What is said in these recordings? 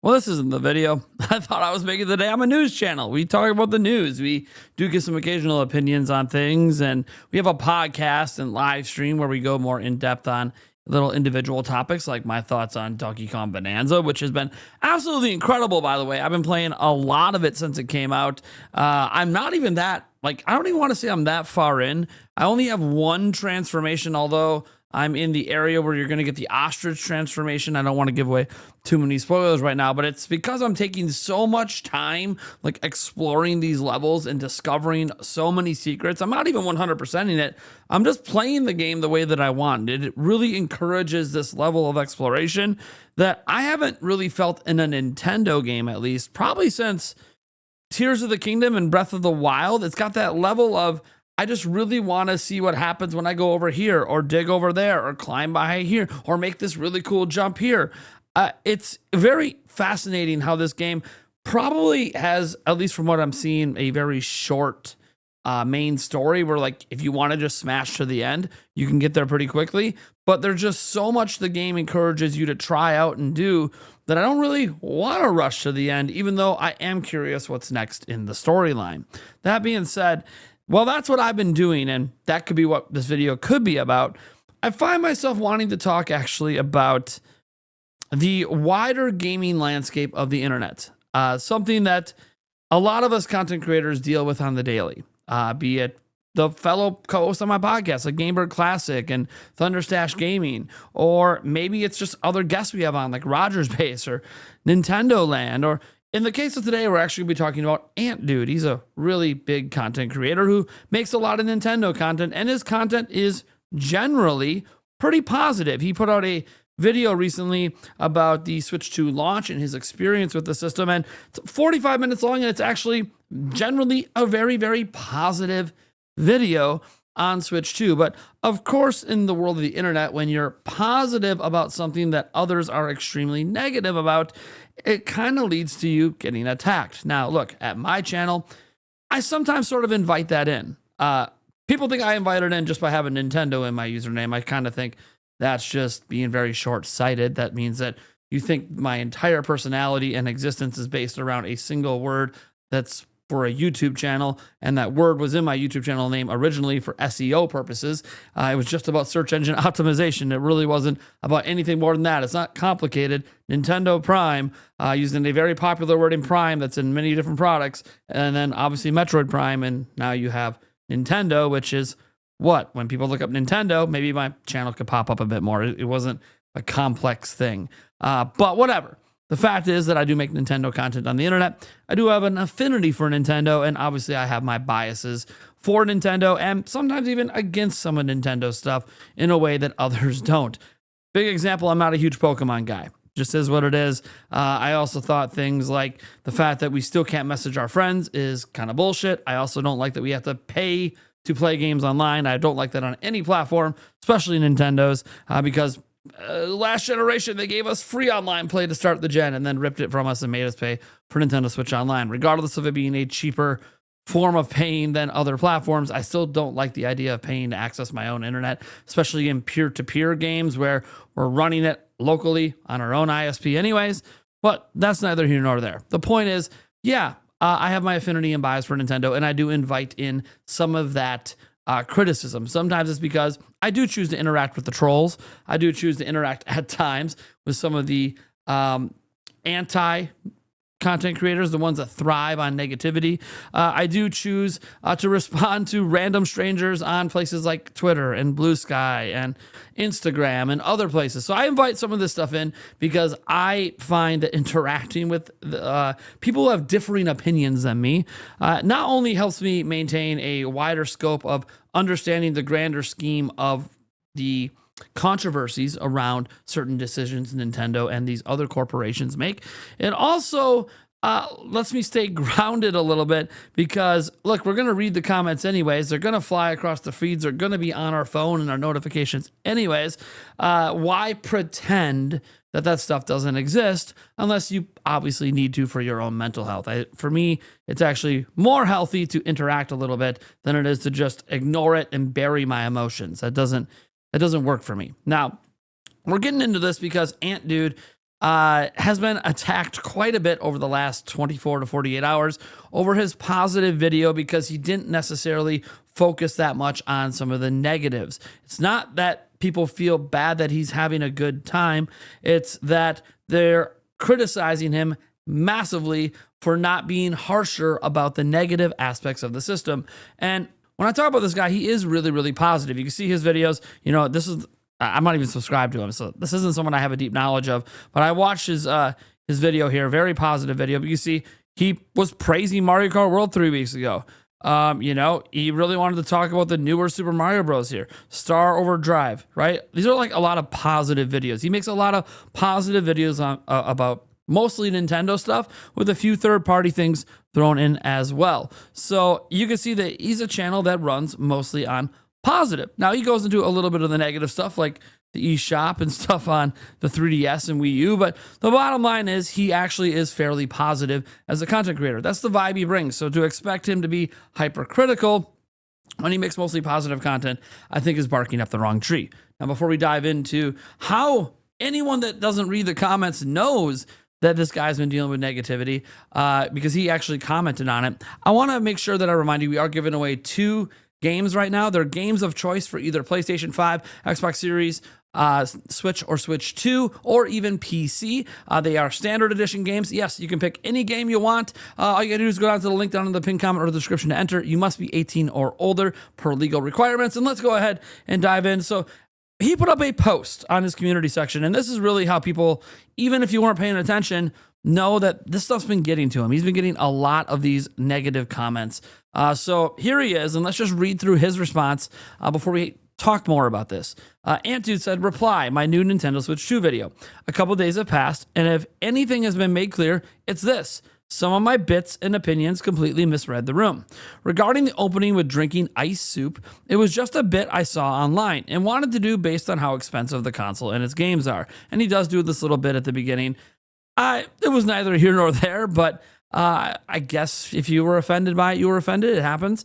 Well, this isn't the video. I thought I was making the day. I'm a news channel. We talk about the news. We do get some occasional opinions on things, and we have a podcast and live stream where we go more in depth on little individual topics, like my thoughts on Donkey Kong Bonanza, which has been absolutely incredible, by the way. I've been playing a lot of it since it came out. I'm not even that, like, I don't even want to say I'm that far in. I only have one transformation, although I'm in the area where you're going to get the ostrich transformation. I don't want to give away too many spoilers right now, but it's because I'm taking so much time, like exploring these levels and discovering so many secrets. I'm not even 100%ing it. I'm just playing the game the way that I want. It really encourages this level of exploration that I haven't really felt in a Nintendo game, at least, probably since Tears of the Kingdom and Breath of the Wild. It's got that level of, I just really want to see what happens when I go over here or dig over there or climb by here or make this really cool jump here. It's very fascinating how this game probably has, at least from what I'm seeing, a very short main story where, like, if you want to just smash to the end, you can get there pretty quickly. But there's just so much the game encourages you to try out and do that I don't really want to rush to the end, even though I am curious what's next in the storyline. That being said, well, that's what I've been doing, and that could be what this video could be about. I find myself wanting to talk actually about the wider gaming landscape of the internet, something that a lot of us content creators deal with on the daily, be it the fellow co-hosts on my podcast, like Gamebird Classic and Thunderstash Gaming, or maybe it's just other guests we have on, like Rogers Base or Nintendo Land, or in the case of today, we're actually going to be talking about Ant Dude. He's a really big content creator who makes a lot of Nintendo content, and his content is generally pretty positive. He put out a video recently about the Switch 2 launch and his experience with the system, and it's 45 minutes long, and it's actually generally a very, very positive video on Switch 2. But of course, in the world of the internet, when you're positive about something that others are extremely negative about, it kind of leads to you getting attacked. Now, look, at my channel, I sometimes sort of invite that in. People think I invite it in just by having Nintendo in my username. I kind of think that's just being very short-sighted. That means that you think my entire personality and existence is based around a single word that's for a YouTube channel, and that word was in my YouTube channel name originally for SEO purposes. It was just about search engine optimization. It really wasn't about anything more than that. It's not complicated. Nintendo Prime, using a very popular word in Prime that's in many different products, and then obviously Metroid Prime, and now you have Nintendo, which is what? When people look up Nintendo, maybe my channel could pop up a bit more. It wasn't a complex thing, but whatever. The fact is that I do make Nintendo content on the internet. I do have an affinity for Nintendo, and obviously I have my biases for Nintendo and sometimes even against some of Nintendo stuff in a way that others don't. Big example, I'm not a huge Pokemon guy. Just is what it is. I also thought things like the fact that we still can't message our friends is kind of bullshit. I also don't like that we have to pay to play games online. I don't like that on any platform, especially Nintendo's, because last generation, they gave us free online play to start the gen and then ripped it from us and made us pay for Nintendo Switch Online. Regardless of it being a cheaper form of paying than other platforms, I still don't like the idea of paying to access my own internet, especially in peer-to-peer games where we're running it locally on our own ISP anyways. But that's neither here nor there. The point is, yeah, I have my affinity and bias for Nintendo, and I do invite in some of that criticism. Sometimes it's because I do choose to interact with the trolls. I do choose to interact at times with some of the anti content creators, the ones that thrive on negativity. I do choose to respond to random strangers on places like Twitter and Blue Sky and Instagram and other places. So I invite some of this stuff in because I find that interacting with people who have differing opinions than me not only helps me maintain a wider scope of understanding the grander scheme of the controversies around certain decisions Nintendo and these other corporations make. It also lets me stay grounded a little bit because, look, we're going to read the comments anyways. They're going to fly across the feeds. They're going to be on our phone and our notifications anyways. Why pretend that stuff doesn't exist unless you obviously need to for your own mental health? For me, it's actually more healthy to interact a little bit than it is to just ignore it and bury my emotions. That doesn't work for me. Now, we're getting into this because Ant Dude has been attacked quite a bit over the last 24 to 48 hours over his positive video because he didn't necessarily focus that much on some of the negatives. It's not that people feel bad that he's having a good time. It's that they're criticizing him massively for not being harsher about the negative aspects of the system. And when I talk about this guy, he is really, really positive. You can see his videos. I'm not even subscribed to him, so this isn't someone I have a deep knowledge of, but I watched his video here, very positive video. But you see, he was praising Mario Kart World 3 weeks ago. He really wanted to talk about the newer Super Mario Bros. Here, Star Overdrive, right? These are like a lot of positive videos. He makes a lot of positive videos on about mostly Nintendo stuff with a few third-party things thrown in as well. So you can see that he's a channel that runs mostly on positive. Now he goes into a little bit of the negative stuff like the eShop and stuff on the 3DS and Wii U, but the bottom line is he actually is fairly positive as a content creator. That's the vibe he brings. So to expect him to be hypercritical when he makes mostly positive content, I think is barking up the wrong tree. Now, before we dive into how anyone that doesn't read the comments knows that this guy's been dealing with negativity, because he actually commented on it, I want to make sure that I remind you we are giving away 2 games right now. They're games of choice for either PlayStation 5, Xbox Series, Switch or Switch 2, or even PC. They are standard edition games. Yes, you can pick any game you want. All you gotta do is go down to the link down in the pinned comment or the description to enter. You must be 18 or older per legal requirements. And let's go ahead and dive in. So he put up a post on his community section, and this is really how people, even if you weren't paying attention, know that this stuff's been getting to him. He's been getting a lot of these negative comments. So here he is, and let's just read through his response before we talk more about this. Antdude said, reply, my new Nintendo Switch 2 video. A couple days have passed, and if anything has been made clear, it's this. Some of my bits and opinions completely misread the room. Regarding the opening with drinking ice soup, it was just a bit I saw online and wanted to do based on how expensive the console and its games are. And he does do this little bit at the beginning. It was neither here nor there, but I guess if you were offended by it, you were offended. It happens.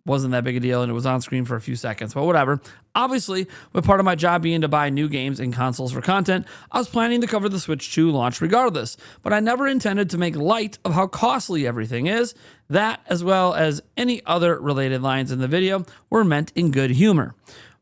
Wasn't that big a deal, and it was on screen for a few seconds, but whatever. Obviously, with part of my job being to buy new games and consoles for content, I was planning to cover the Switch 2 launch regardless, but I never intended to make light of how costly everything is. That, as well as any other related lines in the video, were meant in good humor.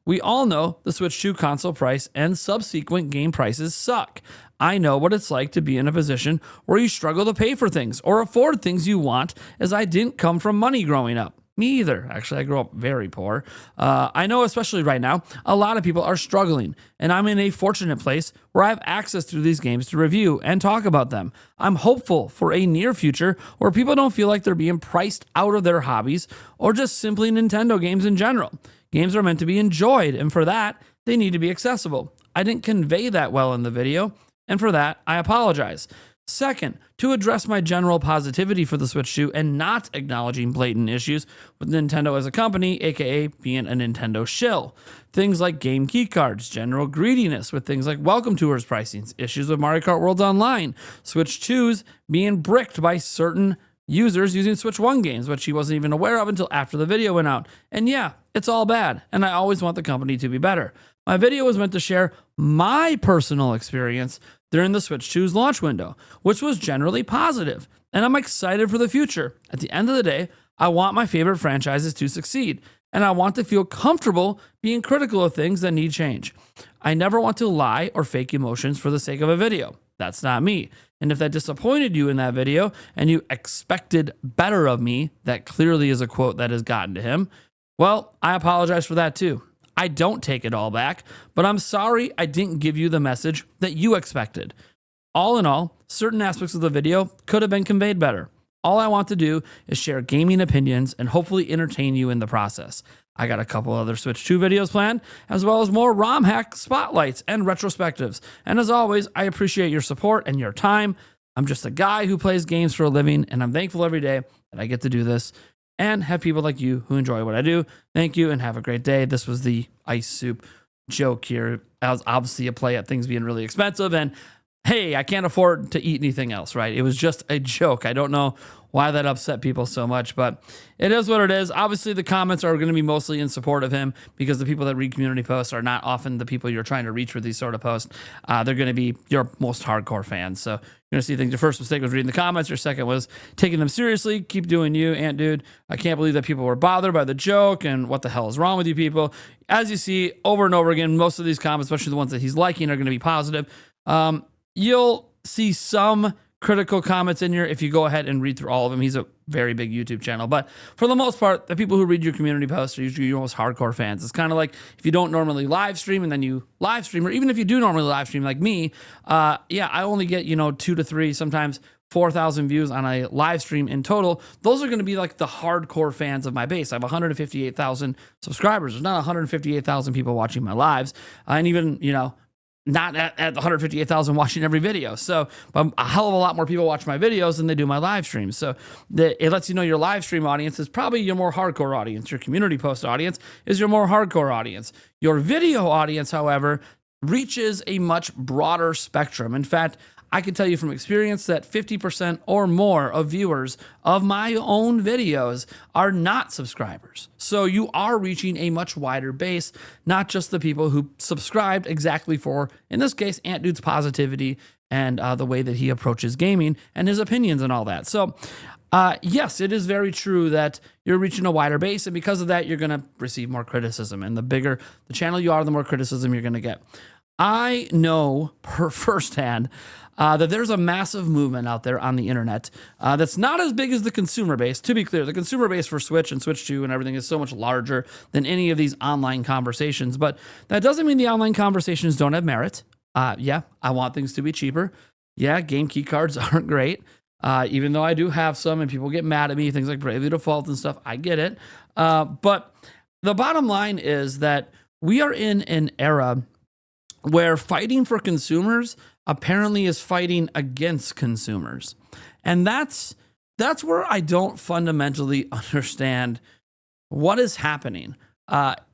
We all know the Switch 2 console price and subsequent game prices suck. I know what it's like to be in a position where you struggle to pay for things or afford things you want, as I didn't come from money growing up. Me either. Actually, I grew up very poor. I know, especially right now, a lot of people are struggling, and I'm in a fortunate place where I have access to these games to review and talk about them. I'm hopeful for a near future where people don't feel like they're being priced out of their hobbies or just simply Nintendo games in general. Games are meant to be enjoyed, and for that, they need to be accessible. I didn't convey that well in the video, and for that, I apologize. Second, to address my general positivity for the Switch 2 and not acknowledging blatant issues with Nintendo as a company, aka being a Nintendo shill. Things like game keycards, general greediness with things like welcome tours pricings, issues with Mario Kart World Online, Switch 2s being bricked by certain users using Switch 1 games, which he wasn't even aware of until after the video went out. And yeah, it's all bad, and I always want the company to be better. My video was meant to share my personal experience during the Switch 2's launch window, which was generally positive, and I'm excited for the future. At the end of the day, I want my favorite franchises to succeed, and I want to feel comfortable being critical of things that need change. I never want to lie or fake emotions for the sake of a video. That's not me. And if that disappointed you in that video and you expected better of me, that clearly is a quote that has gotten to him, well, I apologize for that too. I don't take it all back, but I'm sorry I didn't give you the message that you expected. All in all, certain aspects of the video could have been conveyed better. All I want to do is share gaming opinions and hopefully entertain you in the process. I got a couple other Switch 2 videos planned, as well as more ROM hack spotlights and retrospectives. And as always, I appreciate your support and your time. I'm just a guy who plays games for a living, and I'm thankful every day that I get to do this and have people like you who enjoy what I do. Thank you and have a great day. This was the ice soup joke here. That was obviously a play at things being really expensive. And hey, I can't afford to eat anything else, right? It was just a joke. I don't know why that upset people so much, but it is what it is. Obviously, the comments are going to be mostly in support of him because the people that read community posts are not often the people you're trying to reach with these sort of posts. They're going to be your most hardcore fans. So you're going to see things. Your first mistake was reading the comments. Your second was taking them seriously. Keep doing you, Ant Dude. I can't believe that people were bothered by the joke and what the hell is wrong with you people. As you see over and over again, most of these comments, especially the ones that he's liking, are going to be positive. You'll see some critical comments in here if you go ahead and read through all of them. He's a very big YouTube channel, but for the most part, the people who read your community posts are usually your most hardcore fans. It's kind of like if you don't normally live stream and then you live stream, or even if you do normally live stream like me, I only get 2 to 3, sometimes 4,000 views on a live stream in total. Those are going to be like the hardcore fans of my base. I have 158,000 subscribers. There's not 158,000 people watching my lives, and even not at 158,000 watching every video. So a hell of a lot more people watch my videos than they do my live streams. So it lets you know your live stream audience is probably your more hardcore audience. Your community post audience is your more hardcore audience. Your video audience, however, reaches a much broader spectrum. In fact, I can tell you from experience that 50% or more of viewers of my own videos are not subscribers. So you are reaching a much wider base, not just the people who subscribed exactly for, in this case, Ant Dude's positivity and the way that he approaches gaming and his opinions and all that. So yes, it is very true that you're reaching a wider base, and because of that, you're going to receive more criticism. And the bigger the channel you are, the more criticism you're going to get. I know firsthand that there's a massive movement out there on the internet that's not as big as the consumer base. To be clear, the consumer base for Switch and Switch 2 and everything is so much larger than any of these online conversations. But that doesn't mean the online conversations don't have merit. Yeah, I want things to be cheaper. Yeah, game key cards aren't great. Even though I do have some and people get mad at me, things like Bravely Default and stuff, I get it. But the bottom line is that we are in an era where fighting for consumers apparently is fighting against consumers. And that's where I don't fundamentally understand what is happening.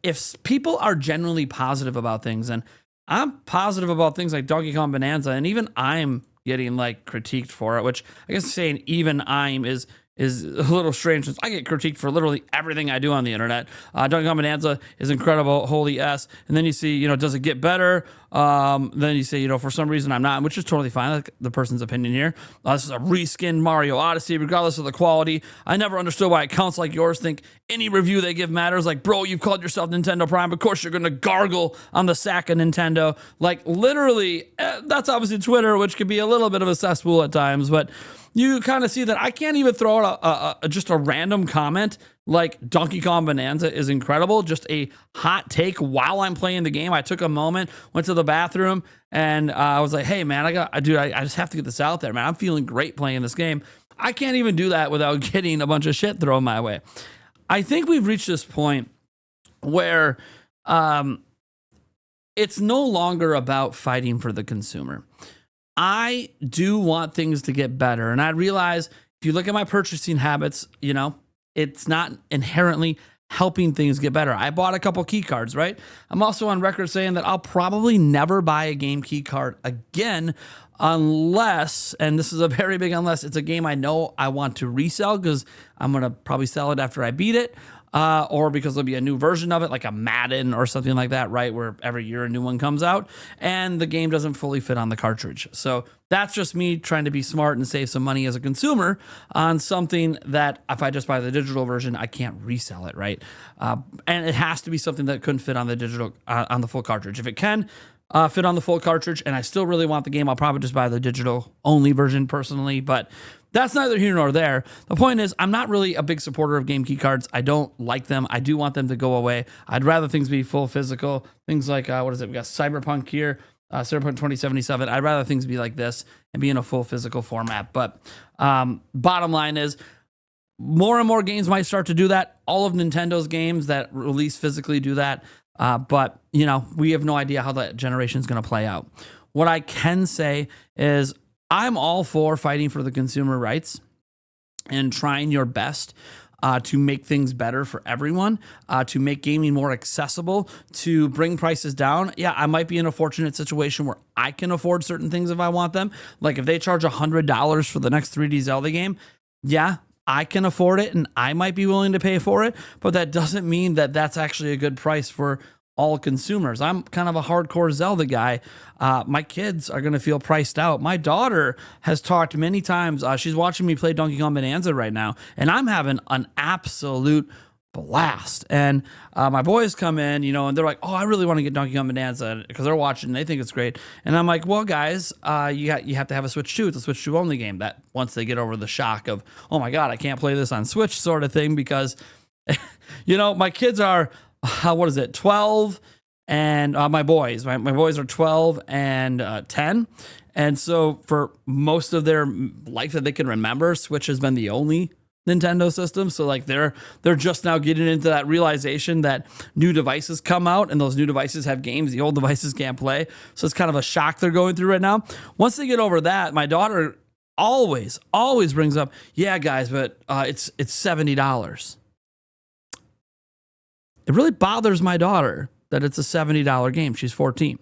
If people are generally positive about things, and I'm positive about things like Donkey Kong Bonanza, and even I'm getting critiqued for it, which I guess saying even I'm is a little strange since I get critiqued for literally everything I do on the internet. Donkey Kong Bonanza is incredible, holy S. And then you see, does it get better? Then you say, for some reason I'm not, which is totally fine. Like the person's opinion here. This is a reskinned Mario Odyssey, regardless of the quality. I never understood why accounts like yours think any review they give matters. Like, bro, you've called yourself Nintendo Prime. Of course you're going to gargle on the sack of Nintendo. Like literally, that's obviously Twitter, which could be a little bit of a cesspool at times, but you kind of see that I can't even throw out just a random comment like Donkey Kong Bonanza is incredible. Just a hot take while I'm playing the game. I took a moment, went to the bathroom, and I was like, hey, man, I just have to get this out there, man. I'm feeling great playing this game. I can't even do that without getting a bunch of shit thrown my way. I think we've reached this point where it's no longer about fighting for the consumer. I do want things to get better. And I realize if you look at my purchasing habits, it's not inherently helping things get better. I bought a couple key cards, right? I'm also on record saying that I'll probably never buy a game key card again unless, and this is a very big unless, it's a game I know I want to resell because I'm going to probably sell it after I beat it. Or because there'll be a new version of it, like a Madden or something like that, right? Where every year a new one comes out and the game doesn't fully fit on the cartridge. So that's just me trying to be smart and save some money as a consumer on something that if I just buy the digital version, I can't resell it, right? And it has to be something that couldn't fit on the digital, on the full cartridge. If it can fit on the full cartridge and I still really want the game, I'll probably just buy the digital only version personally, but that's neither here nor there. The point is, I'm not really a big supporter of game key cards. I don't like them. I do want them to go away. I'd rather things be full physical. Things like, what is it? We got Cyberpunk here, Cyberpunk 2077. I'd rather things be like this and be in a full physical format. But bottom line is, more and more games might start to do that. All of Nintendo's games that release physically do that. But, we have no idea how that generation is going to play out. What I can say is, I'm all for fighting for the consumer rights and trying your best to make things better for everyone, to make gaming more accessible, to bring prices down. Yeah, I might be in a fortunate situation where I can afford certain things if I want them. Like if they charge $100 for the next 3D Zelda game, yeah, I can afford it and I might be willing to pay for it, but that doesn't mean that that's actually a good price for all consumers. I'm kind of a hardcore Zelda guy. My kids are going to feel priced out. My daughter has talked many times. She's watching me play Donkey Kong Bonanza right now, and I'm having an absolute blast. And my boys come in, and they're like, "Oh, I really want to get Donkey Kong Bonanza," because they're watching and they think it's great. And I'm like, "Well, guys, you have to have a Switch 2. It's a Switch 2 only game." That once they get over the shock of, "Oh my God, I can't play this on Switch," sort of thing, because my kids are 12, and my boys are 12 and 10. And so for most of their life that they can remember, Switch has been the only Nintendo system. So like they're just now getting into that realization that new devices come out and those new devices have games the old devices can't play. So it's kind of a shock they're going through right now. Once they get over that, my daughter always brings up, "Yeah, guys, but it's $70. It really bothers my daughter that it's a $70 game. She's 14.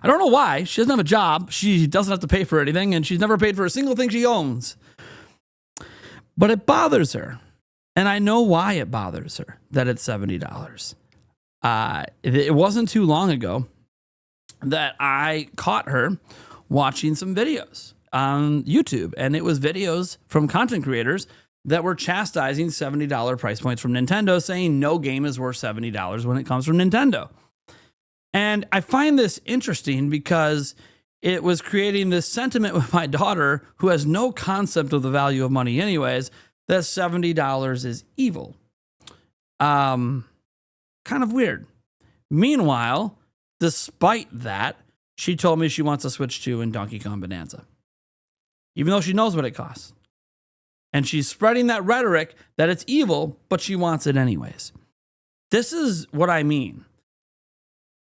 I don't know why. She doesn't have a job. She doesn't have to pay for anything, and she's never paid for a single thing she owns. But it bothers her. And I know why it bothers her that it's $70. It wasn't too long ago that I caught her watching some videos on YouTube, and it was videos from content creators that were chastising $70 price points from Nintendo, saying no game is worth $70 when it comes from Nintendo. And I find this interesting because it was creating this sentiment with my daughter, who has no concept of the value of money anyways, that $70 is evil. Kind of weird. Meanwhile, despite that, she told me she wants a Switch 2 and Donkey Kong Bonanza, even though she knows what it costs. And she's spreading that rhetoric that it's evil, but she wants it anyways. This is what I mean.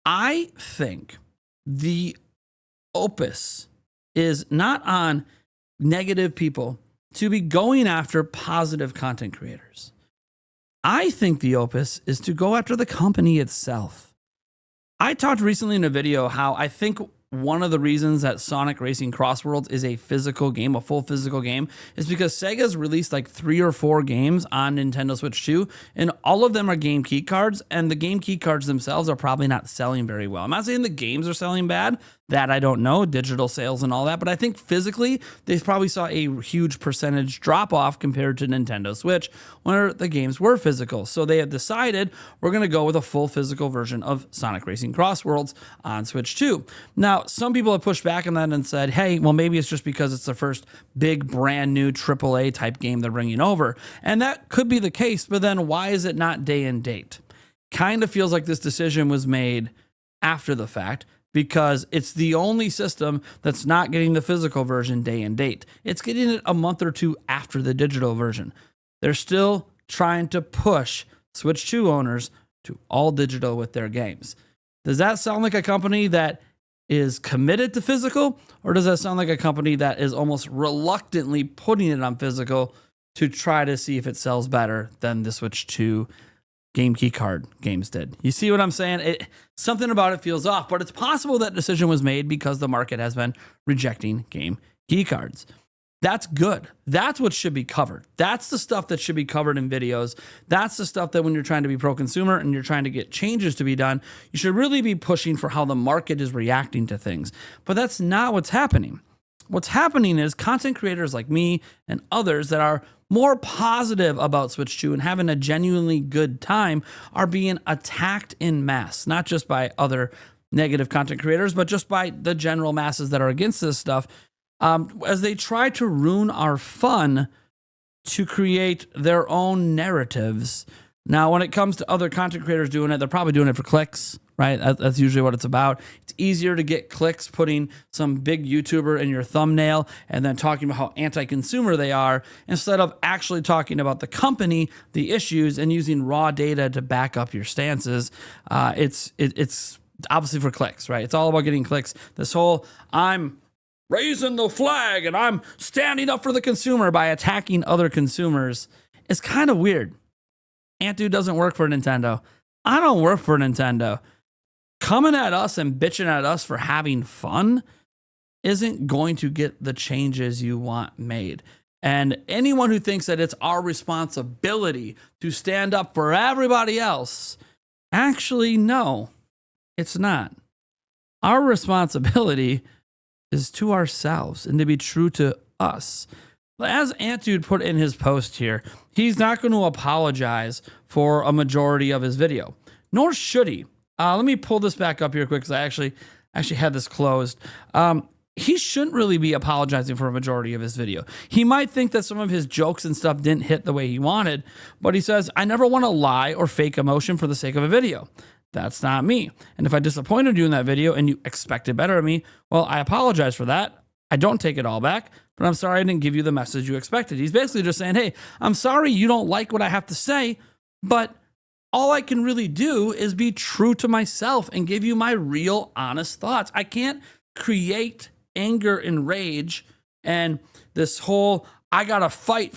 I think the opus is not on negative people to be going after positive content creators. I think the opus is to go after the company itself. I talked recently in a video how I think one of the reasons that Sonic Racing Cross Worlds is a physical game, a full physical game, is because Sega's released like 3 or 4 games on Nintendo Switch 2, and all of them are game key cards, and the game key cards themselves are probably not selling very well. I'm not saying the games are selling bad, that I don't know, digital sales and all that, but I think physically they probably saw a huge percentage drop off compared to Nintendo Switch where the games were physical. So they have decided we're going to go with a full physical version of Sonic Racing Cross Worlds on Switch 2. Now, some people have pushed back on that and said, hey, well, maybe it's just because it's the first big brand new AAA type game they're bringing over. And that could be the case, but then why is it not day and date? Kind of feels like this decision was made after the fact, because it's the only system that's not getting the physical version day and date. It's getting it a month or two after the digital version. They're still trying to push Switch 2 owners to all digital with their games. Does that sound like a company that is committed to physical, or does that sound like a company that is almost reluctantly putting it on physical to try to see if it sells better than the Switch 2 game key card games did? You see what I'm saying? Something about it feels off, but it's possible that decision was made because the market has been rejecting game key cards. That's good. That's what should be covered. That's the stuff that should be covered in videos. That's the stuff that when you're trying to be pro-consumer and you're trying to get changes to be done, you should really be pushing for how the market is reacting to things. But that's not what's happening. What's happening is content creators like me and others that are more positive about Switch 2 and having a genuinely good time are being attacked in mass, not just by other negative content creators, but just by the general masses that are against this stuff, as they try to ruin our fun to create their own narratives. Now, when it comes to other content creators doing it, they're probably doing it for clicks, right? That's usually what it's about. It's easier to get clicks putting some big YouTuber in your thumbnail and then talking about how anti-consumer they are instead of actually talking about the company, the issues, and using raw data to back up your stances. It's obviously for clicks, right? It's all about getting clicks. This whole, I'm raising the flag and I'm standing up for the consumer by attacking other consumers, It's kind of weird. Ant-Dude doesn't work for Nintendo. I don't work for Nintendo. Coming at us and bitching at us for having fun isn't going to get the changes you want made. And anyone who thinks that it's our responsibility to stand up for everybody else, actually, no, it's not. Our responsibility is to ourselves and to be true to us. As Ant-Dude put in his post here, he's not going to apologize for a majority of his video, nor should he. Let me pull this back up here quick because I actually had this closed. He shouldn't really be apologizing for a majority of his video. He might think that some of his jokes and stuff didn't hit the way he wanted, but he says, I never want to lie or fake emotion for the sake of a video. That's not me. And if I disappointed you in that video and you expected better of me, well, I apologize for that. I don't take it all back, but I'm sorry I didn't give you the message you expected. He's basically just saying, hey, I'm sorry you don't like what I have to say, but all I can really do is be true to myself and give you my real, honest thoughts. I can't create anger and rage and this whole, I gotta fight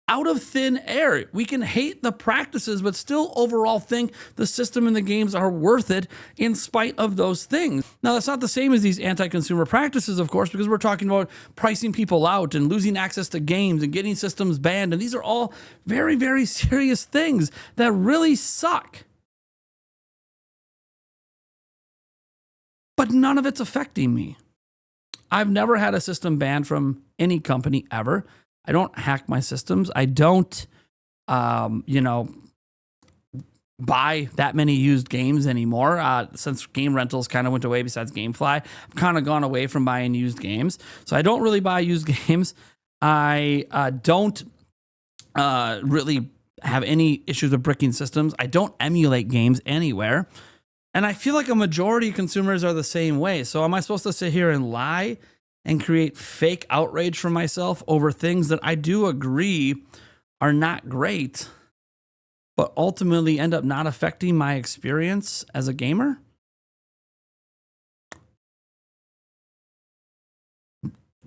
out of thin air. We can hate the practices, but still overall think the system and the games are worth it in spite of those things. Now, that's not the same as these anti-consumer practices, of course, because we're talking about pricing people out and losing access to games and getting systems banned. And these are all very, very serious things that really suck. But none of it's affecting me. I've never had a system banned from any company ever. I don't hack my systems. I don't, buy that many used games anymore. Since game rentals kind of went away besides GameFly, I've kind of gone away from buying used games. So I don't really buy used games. I don't really have any issues with bricking systems. I don't emulate games anywhere. And I feel like a majority of consumers are the same way. So am I supposed to sit here and lie and create fake outrage for myself over things that I do agree are not great, but ultimately end up not affecting my experience as a gamer?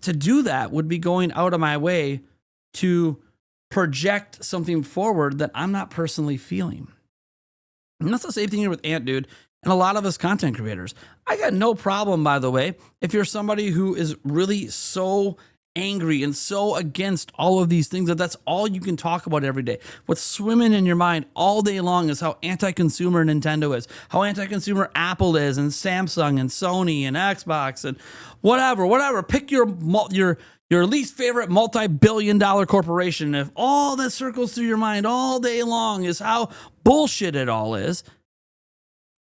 To do that would be going out of my way to project something forward that I'm not personally feeling. And that's the same thing here with Ant-Dude and a lot of us content creators. I got no problem, by the way, if you're somebody who is really so angry and so against all of these things that that's all you can talk about every day. What's swimming in your mind all day long is how anti-consumer Nintendo is, how anti-consumer Apple is, and Samsung and Sony and Xbox and whatever. Pick your least favorite multi-billion-dollar corporation. If all that circles through your mind all day long is how bullshit it all is,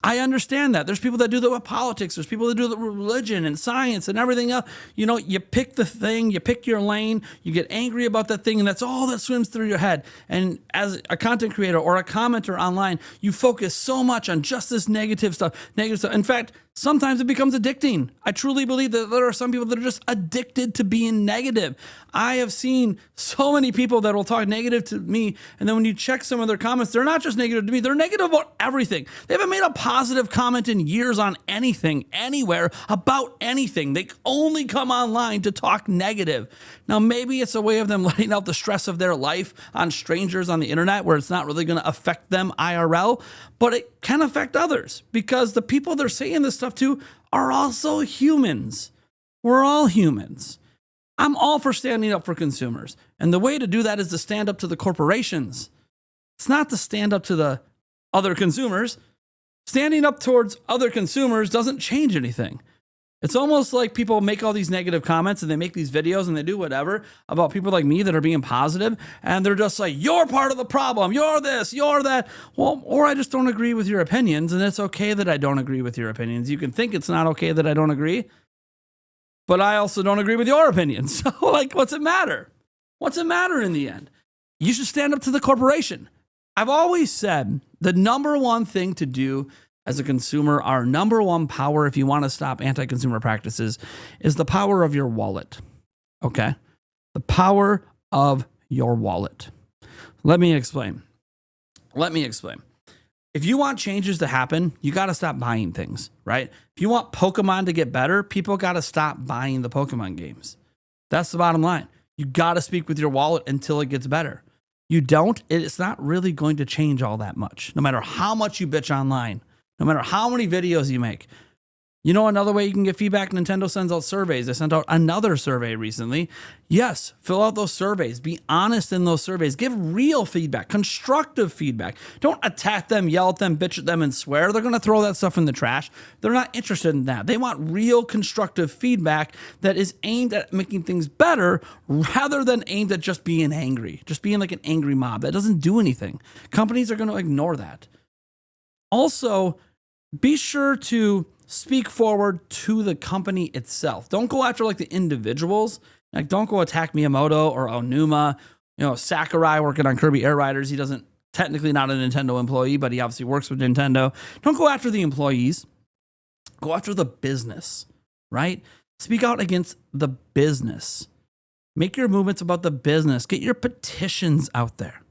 I understand that. There's people that do that with politics. There's people that do that with religion and science and everything else. You pick the thing, you pick your lane, you get angry about that thing, and that's all that swims through your head. And as a content creator or a commenter online, you focus so much on just this negative stuff. In fact, sometimes it becomes addicting. I truly believe that there are some people that are just addicted to being negative. I have seen so many people that will talk negative to me, and then when you check some of their comments, they're not just negative to me, they're negative about everything. They haven't made a positive comment in years on anything, anywhere, about anything. They only come online to talk negative. Now, maybe it's a way of them letting out the stress of their life on strangers on the internet where it's not really going to affect them IRL, but it can affect others because the people they're saying this stuff to are also humans. We're all humans. I'm all for standing up for consumers. And the way to do that is to stand up to the corporations. It's not to stand up to the other consumers. Standing up towards other consumers doesn't change anything. It's almost like people make all these negative comments and they make these videos and they do whatever about people like me that are being positive. And they're just like, you're part of the problem. You're this, you're that. Well, or I just don't agree with your opinions. And it's okay that I don't agree with your opinions. You can think it's not okay that I don't agree, but I also don't agree with your opinions. So what's it matter? What's it matter in the end? You should stand up to the corporation. I've always said the number one thing to do as a consumer, our number one power, if you want to stop anti-consumer practices, is the power of your wallet. Okay? The power of your wallet. Let me explain. If you want changes to happen, you got to stop buying things, right? If you want Pokemon to get better, people got to stop buying the Pokemon games. That's the bottom line. You got to speak with your wallet until it gets better. you don't, it's not really going to change all that much, no matter how much you bitch online, no matter how many videos you make. You know, another way you can get feedback, Nintendo sends out surveys. They sent out another survey recently. Yes, fill out those surveys. Be honest in those surveys. Give real feedback, constructive feedback. Don't attack them, yell at them, bitch at them, and swear. They're going to throw that stuff in the trash. They're not interested in that. They want real constructive feedback that is aimed at making things better rather than aimed at just being angry, just being like an angry mob. That doesn't do anything. Companies are going to ignore that. Also, be sure to speak forward to the company itself. Don't go after like the individuals. Like, don't go attack Miyamoto or Onuma. You know, Sakurai working on Kirby Air Riders. He doesn't technically not a Nintendo employee, but he obviously works with Nintendo. Don't go after the employees. Go after the business, right? Speak out against the business. Make your movements about the business. Get your petitions out there.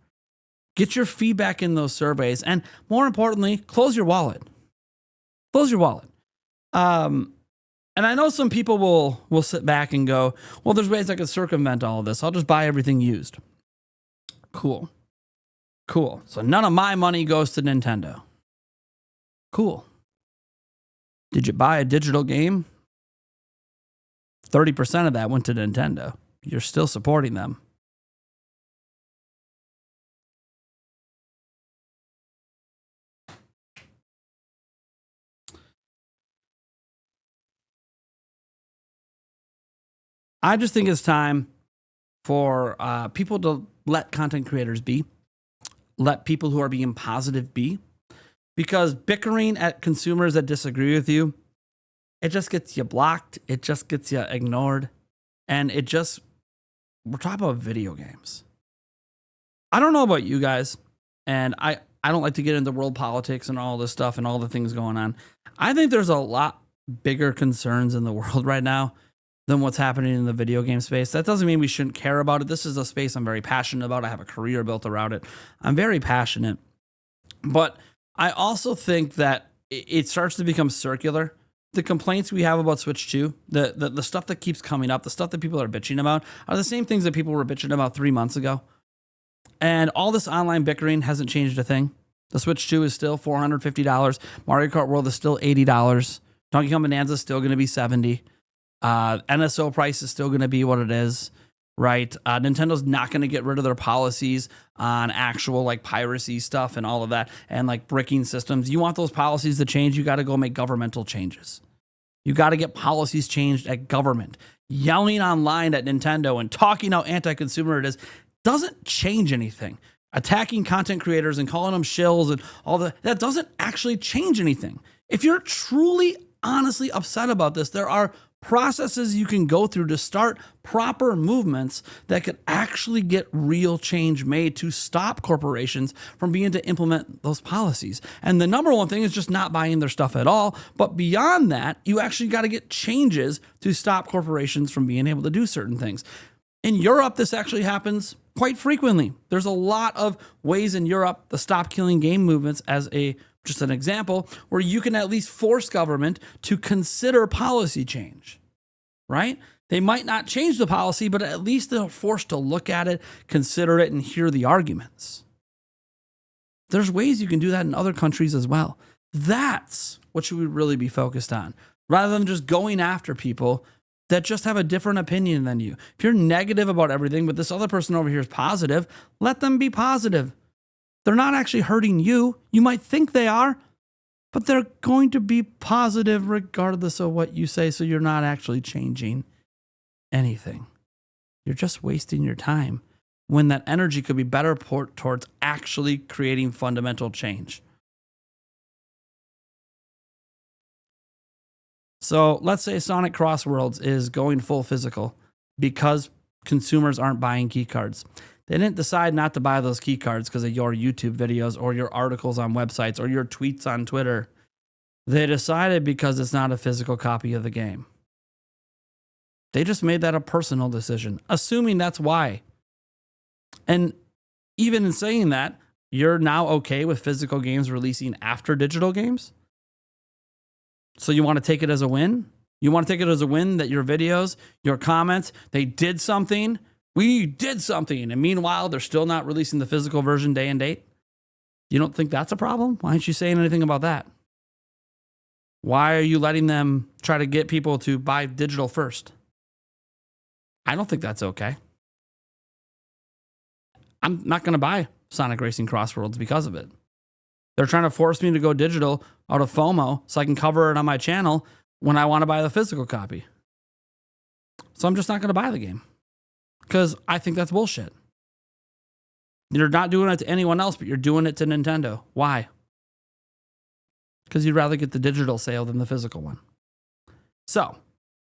Get your feedback in those surveys. And more importantly, close your wallet. Close your wallet. And I know some people will sit back and go, well, there's ways I could circumvent all of this. I'll just buy everything used. Cool. So none of my money goes to Nintendo. Cool. Did you buy a digital game? 30% of that went to Nintendo. You're still supporting them. I just think it's time for people to let content creators be, let people who are being positive be, because bickering at consumers that disagree with you, it just gets you blocked, it just gets you ignored, and we're talking about video games. I don't know about you guys, and I don't like to get into world politics and all this stuff and all the things going on. I think there's a lot bigger concerns in the world right now than what's happening in the video game space. That doesn't mean we shouldn't care about it. This is a space I'm very passionate about. I have a career built around it. I'm very passionate. But I also think that it starts to become circular. The complaints we have about Switch 2, the stuff that keeps coming up, the stuff that people are bitching about, are the same things that people were bitching about 3 months ago. And all this online bickering hasn't changed a thing. The Switch 2 is still $450. Mario Kart World is still $80. Donkey Kong Bonanza is still going to be $70. NSO price is still going to be what it is, right? Nintendo's not going to get rid of their policies on actual like piracy stuff and all of that and like bricking systems. You want those policies to change, you got to go make governmental changes. You got to get policies changed at government. Yelling online at Nintendo and talking how anti-consumer it is doesn't change anything. Attacking content creators and calling them shills and all that doesn't actually change anything. If you're truly, honestly upset about this, there are processes you can go through to start proper movements that could actually get real change made to stop corporations from being to implement those policies. And the number one thing is just not buying their stuff at all. But beyond that, you actually got to get changes to stop corporations from being able to do certain things. In Europe, this actually happens quite frequently. There's a lot of ways in Europe, the stop killing game movements as just an example, where you can at least force government to consider policy change, right? They might not change the policy, but at least they're forced to look at it, consider it, and hear the arguments. There's ways you can do that in other countries as well. That's what should we really be focused on, rather than just going after people that just have a different opinion than you. If you're negative about everything, but this other person over here is positive, let them be positive. They're not actually hurting you. You might think they are, but they're going to be positive regardless of what you say, so you're not actually changing anything. You're just wasting your time when that energy could be better put towards actually creating fundamental change. So let's say Sonic Crossworlds is going full physical because consumers aren't buying key cards. They didn't decide not to buy those key cards because of your YouTube videos or your articles on websites or your tweets on Twitter. They decided because it's not a physical copy of the game. They just made that a personal decision, assuming that's why. And even in saying that, you're now okay with physical games releasing after digital games? So you want to take it as a win? You want to take it as a win that your videos, your comments, they did something We did something. And meanwhile, they're still not releasing the physical version day and date. You don't think that's a problem? Why aren't you saying anything about that? Why are you letting them try to get people to buy digital first? I don't think that's okay. I'm not going to buy Sonic Racing Crossworlds because of it. They're trying to force me to go digital out of FOMO so I can cover it on my channel when I want to buy the physical copy. So I'm just not going to buy the game because I think that's bullshit. You're not doing it to anyone else, but you're doing it to Nintendo. Why? Because you'd rather get the digital sale than the physical one. So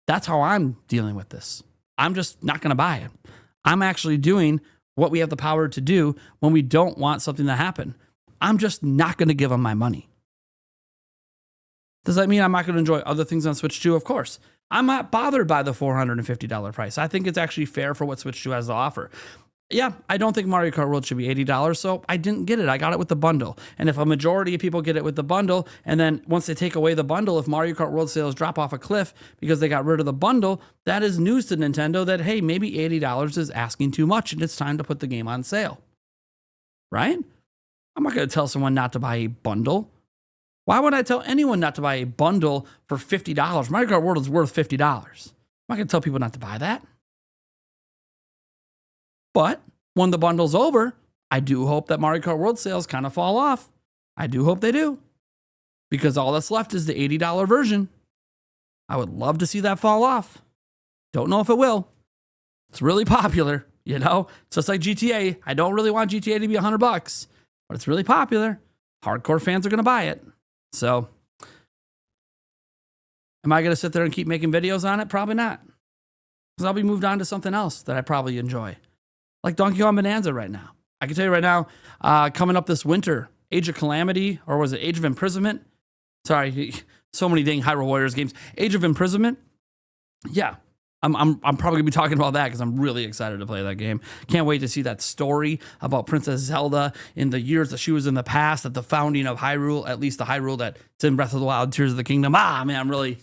that's how I'm dealing with this. I'm just not going to buy it. I'm actually doing what we have the power to do when we don't want something to happen. I'm just not going to give them my money. Does that mean I'm not going to enjoy other things on Switch 2? Of course. I'm not bothered by the $450 price. I think it's actually fair for what Switch 2 has to offer. Yeah, I don't think Mario Kart World should be $80, so I didn't get it. I got it with the bundle. And if a majority of people get it with the bundle, and then once they take away the bundle, if Mario Kart World sales drop off a cliff because they got rid of the bundle, that is news to Nintendo that, hey, maybe $80 is asking too much and it's time to put the game on sale. Right? I'm not going to tell someone not to buy a bundle. Why would I tell anyone not to buy a bundle for $50? Mario Kart World is worth $50. I'm not going to tell people not to buy that. But when the bundle's over, I do hope that Mario Kart World sales kind of fall off. I do hope they do. Because all that's left is the $80 version. I would love to see that fall off. Don't know if it will. It's really popular, you know? It's just like GTA. I don't really want GTA to be $100, but it's really popular. Hardcore fans are going to buy it. So, am I going to sit there and keep making videos on it? Probably not. Because I'll be moved on to something else that I probably enjoy. Like Donkey Kong Bonanza right now. I can tell you right now, coming up this winter, Age of Calamity, or was it Age of Imprisonment? Sorry, so many dang Hyrule Warriors games. Age of Imprisonment. Yeah, I'm probably gonna be talking about that because I'm really excited to play that game. Can't wait to see that story about Princess Zelda in the years that she was in the past at the founding of Hyrule, at least the Hyrule that's in Breath of the Wild, Tears of the Kingdom. Man, I'm really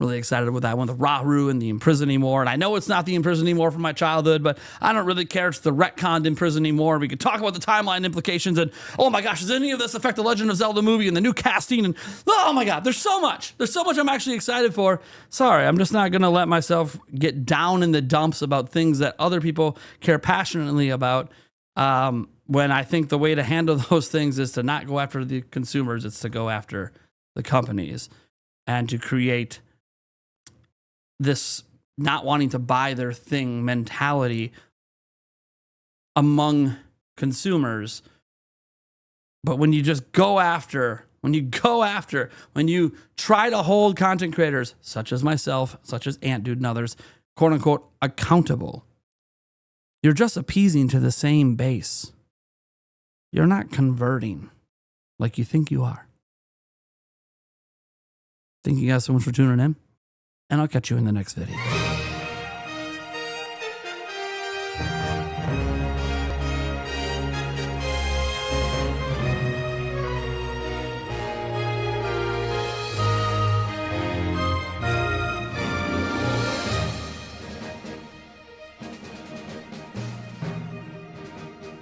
excited with that one, the Rauru and the Imprisoning More. And I know it's not the Imprisoning More from my childhood, but I don't really care. It's the retconned Imprisoning More. We could talk about the timeline implications and, oh my gosh, does any of this affect the Legend of Zelda movie and the new casting? And oh my God, there's so much. There's so much I'm actually excited for. Sorry, I'm just not going to let myself get down in the dumps about things that other people care passionately about. When I think the way to handle those things is to not go after the consumers, it's to go after the companies and to create this not wanting to buy their thing mentality among consumers. But when you just go after, when you try to hold content creators, such as myself, such as Ant Dude and others, quote unquote, accountable, you're just appeasing to the same base. You're not converting like you think you are. Thank you guys so much for tuning in. And I'll catch you in the next video.